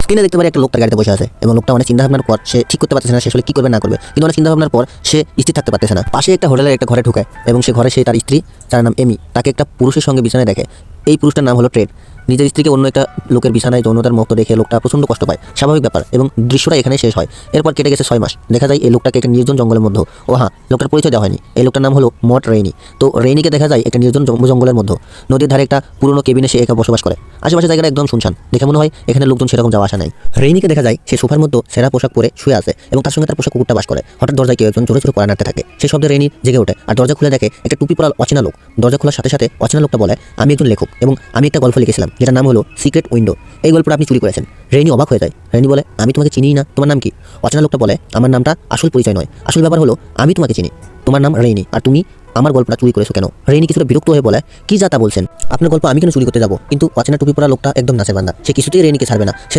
স্ক্রিনে দেখতে পারি একটা লোক তার গাড়িতে বসে আছে এবং লোকটা অনেক চিন্তা ভাবনার পর সে ঠিক করতে পারতেছে না সে আসলে কি করবে না করবে, কিন্তু অনেক চিন্তা ভাবনার পর সে স্থির থাকতে পারতেছে না। পাশে একটা হোটেলের একটা ঘরে ঢুকায় এবং সে ঘরে সে তার স্ত্রী, যার নাম এমি, তাকে একটা পুরুষের সঙ্গে বিছানায় দেখে। এই পুরুষটার নাম হলো ট্রেড। নিজের স্ত্রীকে অন্য একটা লোকের বিছানায় যৌনতার মতো দেখে লোকটা প্রচণ্ড কষ্ট পায়, স্বাভাবিক ব্যাপার, এবং দৃশ্যটা এখানে শেষ হয়। এরপর কেটে গেছে 6 মাস, দেখা যায় এই লোকটাকে একটা নির্জন জঙ্গলের মধ্যে, ও হ্যাঁ, লোকটার পরিচয় দেওয়া হয়নি, এই লোকটার নাম হলো মট রেইনি। তো রেইনিকে দেখা যায় একটা নির্জন জঙ্গলের মধ্যে নদীর ধারে একটা পুরনো কেবিনে সে একা বসবাস করে। আশেপাশে জায়গাটা একদম শুনশান, দেখে মনে হয় এখানে লোকজন সেরকম যাওয়া আসা নাই। রেইনিকে দেখা যায় সে সোফার মধ্যে সেরা পোশাক পরে শুয়ে আছে এবং তার সঙ্গে তার পোশাক কুকুরটা বাস করে। হঠাৎ দরজায় কেউ একজন জোরে জোরে পড়া নাড়তে থাকে। সেই শব্দে রেইনি জেগে ওঠে আর দরজা খুলে দেখে একটা টুপি পরা অচেনা লোক। দরজা খোলার সাথে সাথে অচেনা লোকটা বলে, আমি একজন লেখক এবং আমি একটা গল্প লিখেছিলাম যেটার নাম হলো সিক্রেট উইন্ডো। এই গল্পটা আপনি চুরি করেছেন। রেইনি অবাক হয়ে যায়। রেইনি বলে, আমি তোমাকে চিনিই না, তোমার নাম কি? অচেনা লোকটা বলে, আমার নামটা আসল পরিচয় নয়, আসল ব্যাপার হলো আমি তোমাকে চিনি, তোমার নাম রেইনি আর তুমি আমার গল্পটা চুরি করেছো কেন? রেইনি কিছুটা বিরক্ত হয়ে বলে, কি যা তা বলছেন, আপনার গল্প আমি কেন চুরি করতে যাবো? কিন্তু অচেনা টুপি পরা লোকটা একদম নাচের বান্দা, সে কিছুতেই রেইনিকে ছাড়বে না। সে